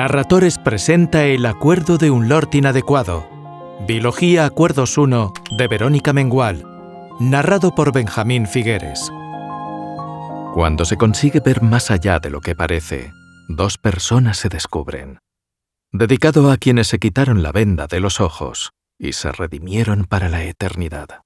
Narratores presenta El acuerdo de un lord inadecuado. Biología Acuerdos 1 de Verónica Mengual. Narrado por Benjamín Figueres. Cuando se consigue ver más allá de lo que parece, dos personas se descubren. Dedicado a quienes se quitaron la venda de los ojos y se redimieron para la eternidad.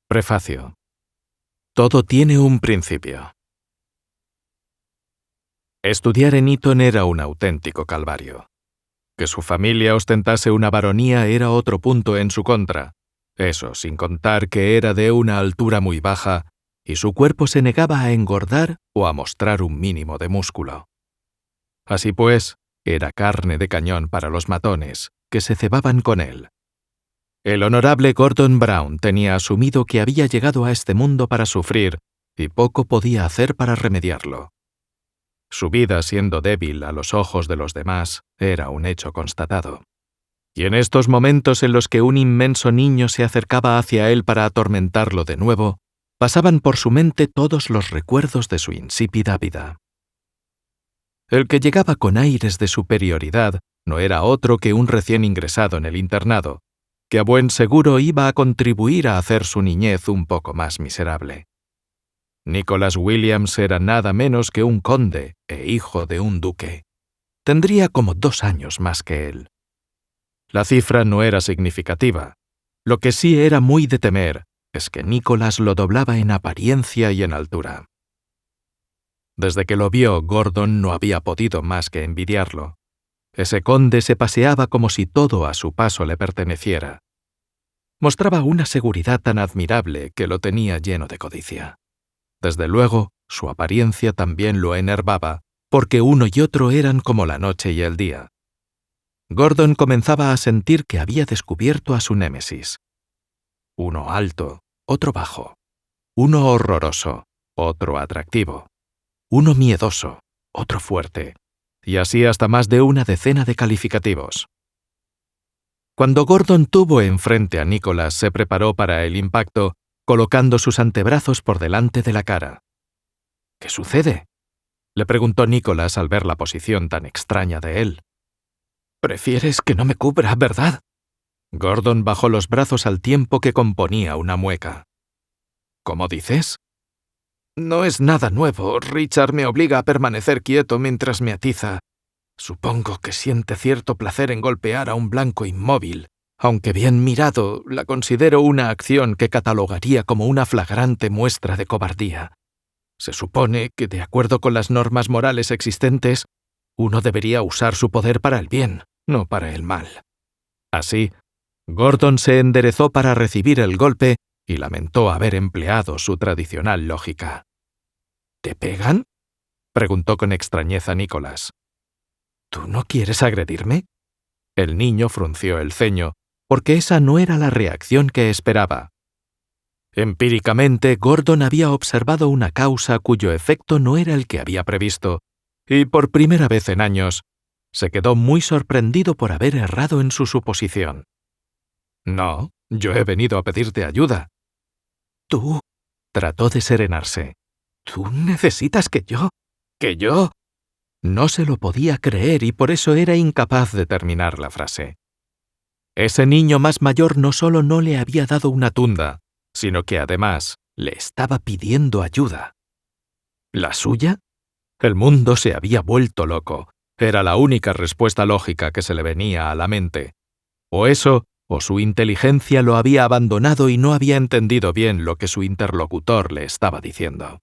Prefacio. Todo tiene un principio. Estudiar en Eton era un auténtico calvario. Que su familia ostentase una baronía era otro punto en su contra, eso sin contar que era de una altura muy baja y su cuerpo se negaba a engordar o a mostrar un mínimo de músculo. Así pues, era carne de cañón para los matones, que se cebaban con él. El honorable Gordon Brown tenía asumido que había llegado a este mundo para sufrir y poco podía hacer para remediarlo. Su vida, siendo débil a los ojos de los demás, era un hecho constatado. Y en estos momentos en los que un inmenso niño se acercaba hacia él para atormentarlo de nuevo, pasaban por su mente todos los recuerdos de su insípida vida. El que llegaba con aires de superioridad no era otro que un recién ingresado en el internado, que a buen seguro iba a contribuir a hacer su niñez un poco más miserable. Nicholas Williams era nada menos que un conde e hijo de un duque. Tendría como 2 años más que él. La cifra no era significativa. Lo que sí era muy de temer es que Nicholas lo doblaba en apariencia y en altura. Desde que lo vio, Gordon no había podido más que envidiarlo. Ese conde se paseaba como si todo a su paso le perteneciera. Mostraba una seguridad tan admirable que lo tenía lleno de codicia. Desde luego, su apariencia también lo enervaba, porque uno y otro eran como la noche y el día. Gordon comenzaba a sentir que había descubierto a su némesis. Uno alto, otro bajo. Uno horroroso, otro atractivo. Uno miedoso, otro fuerte. Y así hasta más de una decena de calificativos. Cuando Gordon tuvo enfrente a Nicholas, se preparó para el impacto, colocando sus antebrazos por delante de la cara. ¿Qué sucede?, le preguntó Nicholas al ver la posición tan extraña de él. «Prefieres que no me cubra, ¿verdad?» Gordon bajó los brazos al tiempo que componía una mueca. «¿Cómo dices?» «No es nada nuevo. Richard me obliga a permanecer quieto mientras me atiza. Supongo que siente cierto placer en golpear a un blanco inmóvil. Aunque bien mirado, la considero una acción que catalogaría como una flagrante muestra de cobardía. Se supone que, de acuerdo con las normas morales existentes, uno debería usar su poder para el bien, no para el mal». Así, Gordon se enderezó para recibir el golpe y lamentó haber empleado su tradicional lógica. «¿Te pegan?», preguntó con extrañeza Nicholas. «¿Tú no quieres agredirme?» El niño frunció el ceño, porque esa no era la reacción que esperaba. Empíricamente, Gordon había observado una causa cuyo efecto no era el que había previsto, y por primera vez en años, se quedó muy sorprendido por haber errado en su suposición. «No, yo he venido a pedirte ayuda». «¿Tú?» Trató de serenarse. «¿Tú necesitas que yo? ¿Que yo?» No se lo podía creer y por eso era incapaz de terminar la frase. Ese niño más mayor no solo no le había dado una tunda, sino que además le estaba pidiendo ayuda. ¿La suya? El mundo se había vuelto loco. Era la única respuesta lógica que se le venía a la mente. O eso, o su inteligencia lo había abandonado y no había entendido bien lo que su interlocutor le estaba diciendo.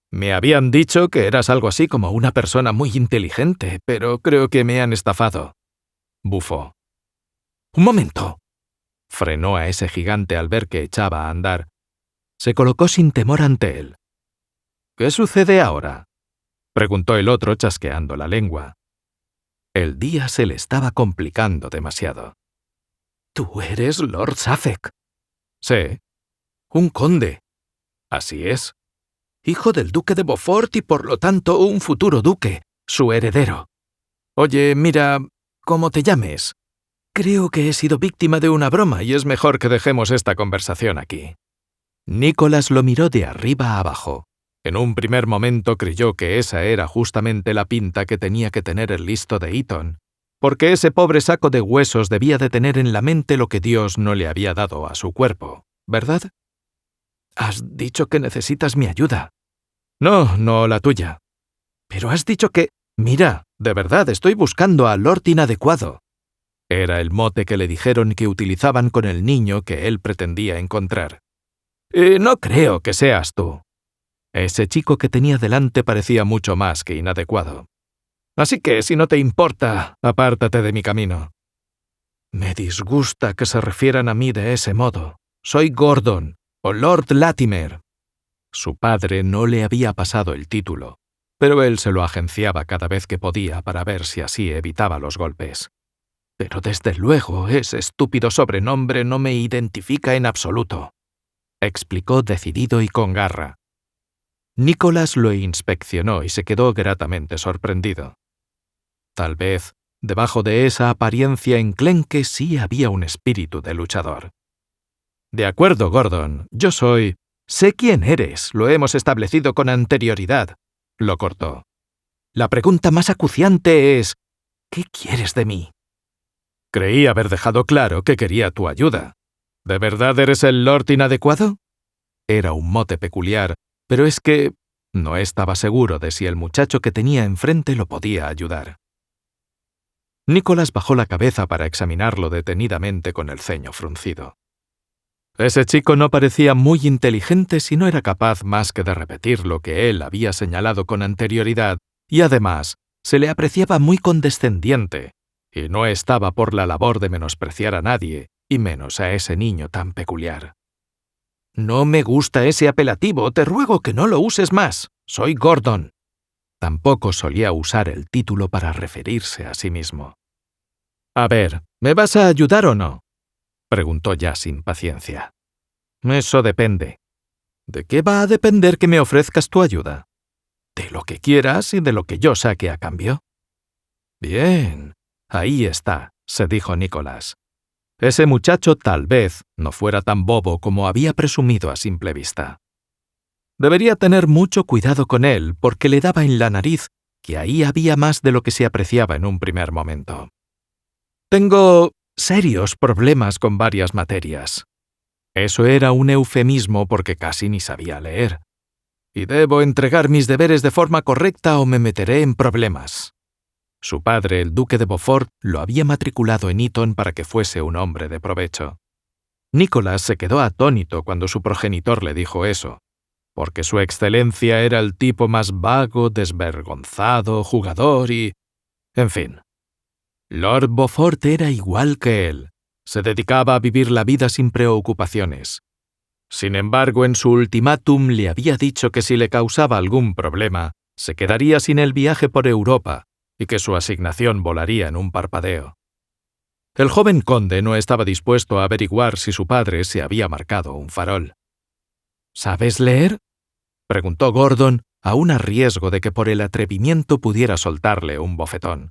«Me habían dicho que eras algo así como una persona muy inteligente, pero creo que me han estafado», bufó. «Un momento», frenó a ese gigante al ver que echaba a andar. Se colocó sin temor ante él. «¿Qué sucede ahora?», preguntó el otro chasqueando la lengua. El día se le estaba complicando demasiado. «¿Tú eres Lord Suffolk?» «Sí». «Un conde». «Así es». «Hijo del duque de Beaufort y por lo tanto un futuro duque, su heredero. Oye, mira, como te llames, creo que he sido víctima de una broma y es mejor que dejemos esta conversación aquí». Nicholas lo miró de arriba a abajo. En un primer momento creyó que esa era justamente la pinta que tenía que tener el listo de Eton, porque ese pobre saco de huesos debía de tener en la mente lo que Dios no le había dado a su cuerpo, ¿verdad? Has dicho que necesitas mi ayuda. No, no la tuya. Pero has dicho que... Mira, de verdad, estoy buscando al Lord inadecuado. Era el mote que le dijeron que utilizaban con el niño que él pretendía encontrar. No creo que seas tú. Ese chico que tenía delante parecía mucho más que inadecuado. Así que, si no te importa, apártate de mi camino. Me disgusta que se refieran a mí de ese modo. Soy Gordon, o Lord Latimer. Su padre no le había pasado el título, pero él se lo agenciaba cada vez que podía para ver si así evitaba los golpes. Pero desde luego ese estúpido sobrenombre no me identifica en absoluto, explicó decidido y con garra. Nicholas lo inspeccionó y se quedó gratamente sorprendido. Tal vez, debajo de esa apariencia enclenque sí había un espíritu de luchador. De acuerdo, Gordon, yo soy... Sé quién eres, lo hemos establecido con anterioridad, lo cortó. La pregunta más acuciante es, ¿qué quieres de mí? Creí haber dejado claro que quería tu ayuda. ¿De verdad eres el Lord inadecuado? Era un mote peculiar, pero es que no estaba seguro de si el muchacho que tenía enfrente lo podía ayudar. Nicholas bajó la cabeza para examinarlo detenidamente con el ceño fruncido. Ese chico no parecía muy inteligente si no era capaz más que de repetir lo que él había señalado con anterioridad, y además se le apreciaba muy condescendiente, y no estaba por la labor de menospreciar a nadie, y menos a ese niño tan peculiar. No me gusta ese apelativo, te ruego que no lo uses más. Soy Gordon. Tampoco solía usar el título para referirse a sí mismo. A ver, ¿me vas a ayudar o no? Preguntó ya sin paciencia. Eso depende. ¿De qué va a depender que me ofrezcas tu ayuda? De lo que quieras y de lo que yo saque a cambio. Bien, ahí está, se dijo Nicholas. Ese muchacho tal vez no fuera tan bobo como había presumido a simple vista. Debería tener mucho cuidado con él porque le daba en la nariz que ahí había más de lo que se apreciaba en un primer momento. Tengo serios problemas con varias materias. Eso era un eufemismo porque casi ni sabía leer. Y debo entregar mis deberes de forma correcta o me meteré en problemas. Su padre, el duque de Beaufort, lo había matriculado en Eton para que fuese un hombre de provecho. Nicholas se quedó atónito cuando su progenitor le dijo eso, porque su excelencia era el tipo más vago, desvergonzado, jugador y... En fin. Lord Beaufort era igual que él. Se dedicaba a vivir la vida sin preocupaciones. Sin embargo, en su ultimátum le había dicho que si le causaba algún problema, se quedaría sin el viaje por Europa y que su asignación volaría en un parpadeo. El joven conde no estaba dispuesto a averiguar si su padre se había marcado un farol. ¿Sabes leer?, preguntó Gordon, aún a riesgo de que por el atrevimiento pudiera soltarle un bofetón.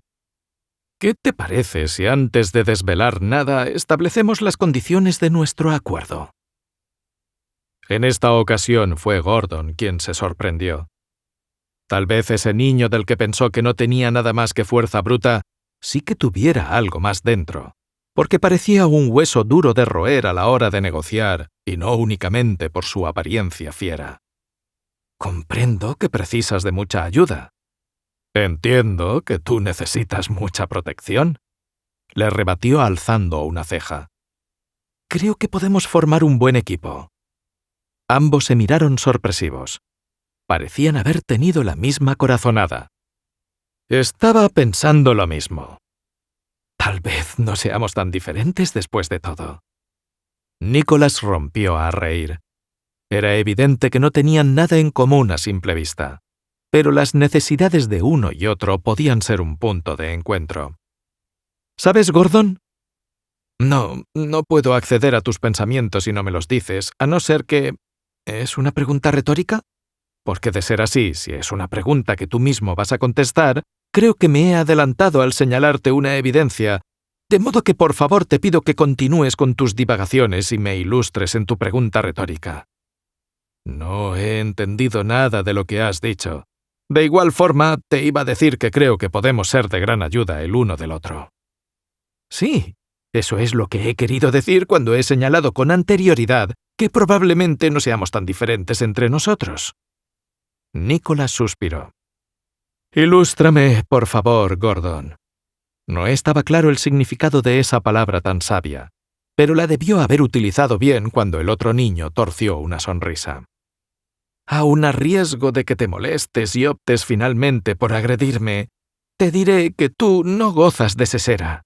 ¿Qué te parece si antes de desvelar nada establecemos las condiciones de nuestro acuerdo? En esta ocasión fue Gordon quien se sorprendió. Tal vez ese niño del que pensó que no tenía nada más que fuerza bruta, sí que tuviera algo más dentro, porque parecía un hueso duro de roer a la hora de negociar, y no únicamente por su apariencia fiera. Comprendo que precisas de mucha ayuda. Entiendo que tú necesitas mucha protección, le rebatió alzando una ceja. Creo que podemos formar un buen equipo. Ambos se miraron sorpresivos. Parecían haber tenido la misma corazonada. Estaba pensando lo mismo. Tal vez no seamos tan diferentes después de todo. Nicholas rompió a reír. Era evidente que no tenían nada en común a simple vista, pero las necesidades de uno y otro podían ser un punto de encuentro. ¿Sabes, Gordon? No puedo acceder a tus pensamientos si no me los dices, a no ser que... ¿Es una pregunta retórica? Porque de ser así, si es una pregunta que tú mismo vas a contestar, creo que me he adelantado al señalarte una evidencia, de modo que por favor te pido que continúes con tus divagaciones y me ilustres en tu pregunta retórica. No he entendido nada de lo que has dicho. De igual forma, te iba a decir que creo que podemos ser de gran ayuda el uno del otro. Sí, eso es lo que he querido decir cuando he señalado con anterioridad que probablemente no seamos tan diferentes entre nosotros. Nicholas suspiró. Ilústrame, por favor, Gordon. No estaba claro el significado de esa palabra tan sabia, pero la debió haber utilizado bien cuando el otro niño torció una sonrisa. Aun a riesgo de que te molestes y optes finalmente por agredirme, te diré que tú no gozas de sesera.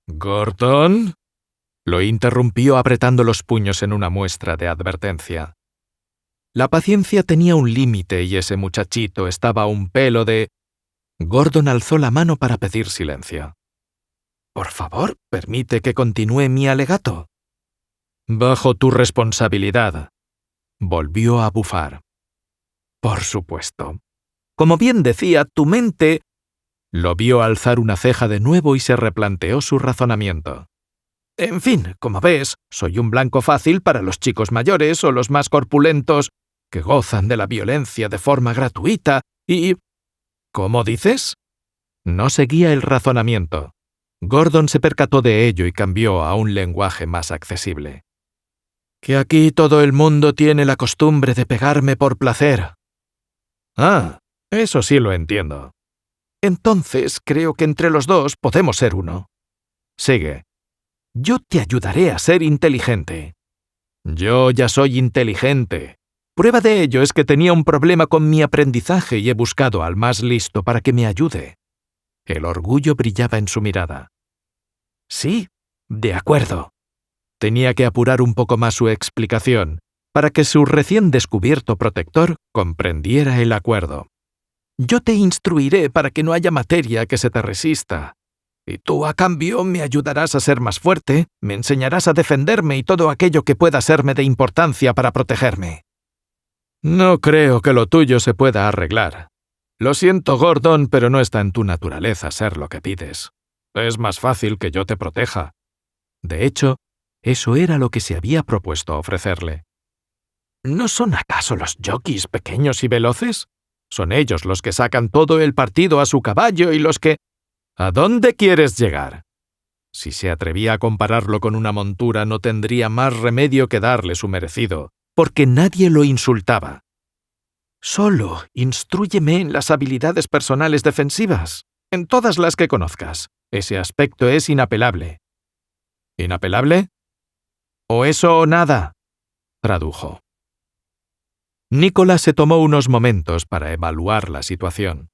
¿Gordon? Lo interrumpió apretando los puños en una muestra de advertencia. La paciencia tenía un límite y ese muchachito estaba a un pelo de... Gordon alzó la mano para pedir silencio. Por favor, permite que continúe mi alegato. Bajo tu responsabilidad. Volvió a bufar. Por supuesto. Como bien decía, tu mente... Lo vio alzar una ceja de nuevo y se replanteó su razonamiento. En fin, como ves, soy un blanco fácil para los chicos mayores o los más corpulentos que gozan de la violencia de forma gratuita y... ¿Cómo dices? No seguía el razonamiento. Gordon se percató de ello y cambió a un lenguaje más accesible. Que aquí todo el mundo tiene la costumbre de pegarme por placer. Ah, eso sí lo entiendo. Entonces creo que entre los dos podemos ser uno. Sigue. Yo te ayudaré a ser inteligente. Yo ya soy inteligente. Prueba de ello es que tenía un problema con mi aprendizaje y he buscado al más listo para que me ayude. El orgullo brillaba en su mirada. Sí, de acuerdo. Tenía que apurar un poco más su explicación para que su recién descubierto protector comprendiera el acuerdo. Yo te instruiré para que no haya materia que se te resista. Y tú, a cambio, me ayudarás a ser más fuerte, me enseñarás a defenderme y todo aquello que pueda serme de importancia para protegerme. No creo que lo tuyo se pueda arreglar. Lo siento, Gordon, pero no está en tu naturaleza ser lo que pides. Es más fácil que yo te proteja. De hecho, eso era lo que se había propuesto ofrecerle. ¿No son acaso los jockeys pequeños y veloces? Son ellos los que sacan todo el partido a su caballo y los que... ¿A dónde quieres llegar? Si se atrevía a compararlo con una montura, no tendría más remedio que darle su merecido, porque nadie lo insultaba. Solo instrúyeme en las habilidades personales defensivas, en todas las que conozcas. Ese aspecto es inapelable. ¿Inapelable? O eso o nada, tradujo. Nicholas se tomó unos momentos para evaluar la situación.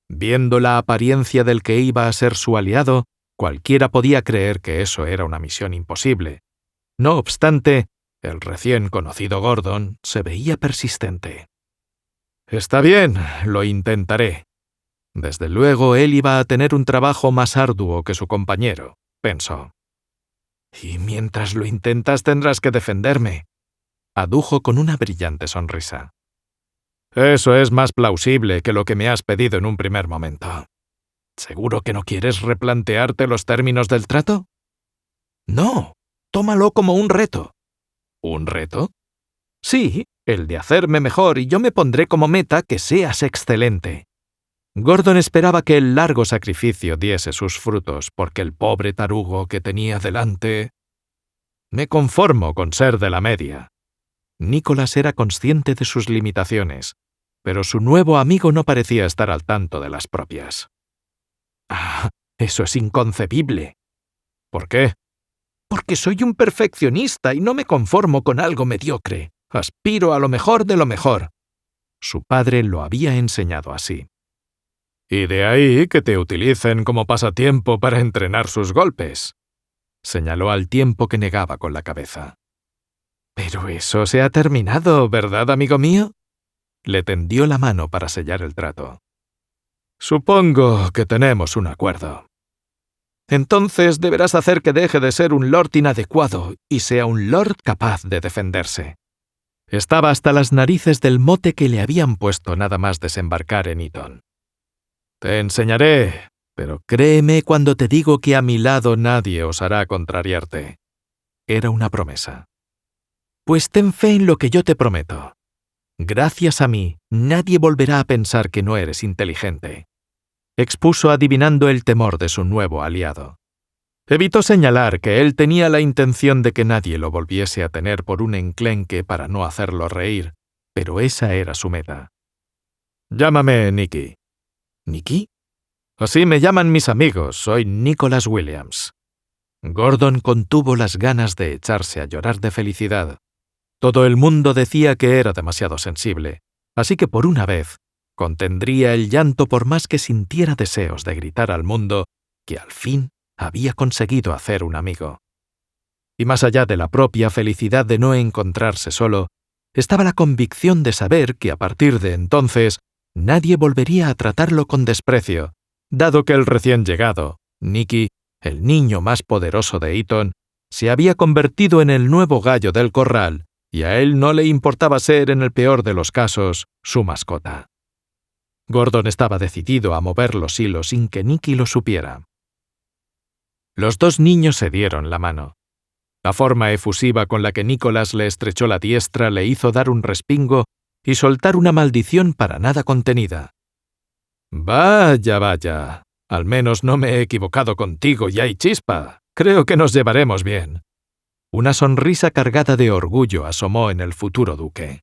Viendo la apariencia del que iba a ser su aliado, cualquiera podía creer que eso era una misión imposible. No obstante, el recién conocido Gordon se veía persistente. Está bien, lo intentaré. Desde luego él iba a tener un trabajo más arduo que su compañero, pensó. Y mientras lo intentas tendrás que defenderme, adujo con una brillante sonrisa. Eso es más plausible que lo que me has pedido en un primer momento. ¿Seguro que no quieres replantearte los términos del trato? No, tómalo como un reto. ¿Un reto? Sí, el de hacerme mejor y yo me pondré como meta que seas excelente. Gordon esperaba que el largo sacrificio diese sus frutos porque el pobre tarugo que tenía delante... Me conformo con ser de la media. Nicholas era consciente de sus limitaciones, pero su nuevo amigo no parecía estar al tanto de las propias. Ah, eso es inconcebible. ¿Por qué? Porque soy un perfeccionista y no me conformo con algo mediocre. Aspiro a lo mejor de lo mejor. Su padre lo había enseñado así. Y de ahí que te utilicen como pasatiempo para entrenar sus golpes, señaló al tiempo que negaba con la cabeza. Pero eso se ha terminado, ¿verdad, amigo mío? Le tendió la mano para sellar el trato. Supongo que tenemos un acuerdo. Entonces deberás hacer que deje de ser un lord inadecuado y sea un lord capaz de defenderse. Estaba hasta las narices del mote que le habían puesto nada más desembarcar en Eton. Te enseñaré, pero créeme cuando te digo que a mi lado nadie osará contrariarte. Era una promesa. Pues ten fe en lo que yo te prometo. Gracias a mí, nadie volverá a pensar que no eres inteligente», expuso adivinando el temor de su nuevo aliado. Evitó señalar que él tenía la intención de que nadie lo volviese a tener por un enclenque para no hacerlo reír, pero esa era su meta. «Llámame Nicky». «¿Nicky?» «Así me llaman mis amigos, soy Nicholas Williams». Gordon contuvo las ganas de echarse a llorar de felicidad. Todo el mundo decía que era demasiado sensible, así que por una vez contendría el llanto por más que sintiera deseos de gritar al mundo que al fin había conseguido hacer un amigo. Y más allá de la propia felicidad de no encontrarse solo, estaba la convicción de saber que a partir de entonces nadie volvería a tratarlo con desprecio, dado que el recién llegado, Nicky, el niño más poderoso de Eton, se había convertido en el nuevo gallo del corral, y a él no le importaba ser, en el peor de los casos, su mascota. Gordon estaba decidido a mover los hilos sin que Nicky lo supiera. Los dos niños se dieron la mano. La forma efusiva con la que Nicholas le estrechó la diestra le hizo dar un respingo y soltar una maldición para nada contenida. «Vaya, vaya. Al menos no me he equivocado contigo y hay chispa. Creo que nos llevaremos bien». Una sonrisa cargada de orgullo asomó en el futuro duque.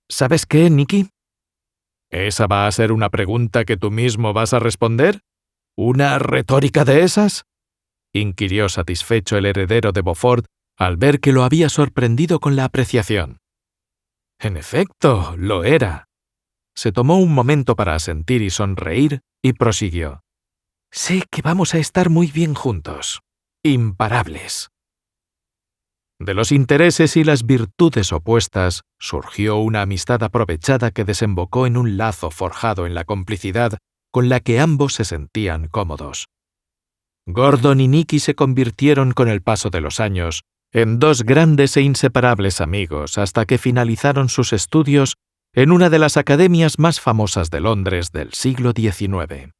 «¿Sabes qué, Nicky?» «¿Esa va a ser una pregunta que tú mismo vas a responder? ¿Una retórica de esas?», inquirió satisfecho el heredero de Beaufort al ver que lo había sorprendido con la apreciación. «En efecto, lo era». Se tomó un momento para asentir y sonreír y prosiguió. «Sé que vamos a estar muy bien juntos. Imparables». De los intereses y las virtudes opuestas surgió una amistad aprovechada que desembocó en un lazo forjado en la complicidad con la que ambos se sentían cómodos. Gordon y Nicky se convirtieron con el paso de los años en dos grandes e inseparables amigos hasta que finalizaron sus estudios en una de las academias más famosas de Londres del siglo XIX.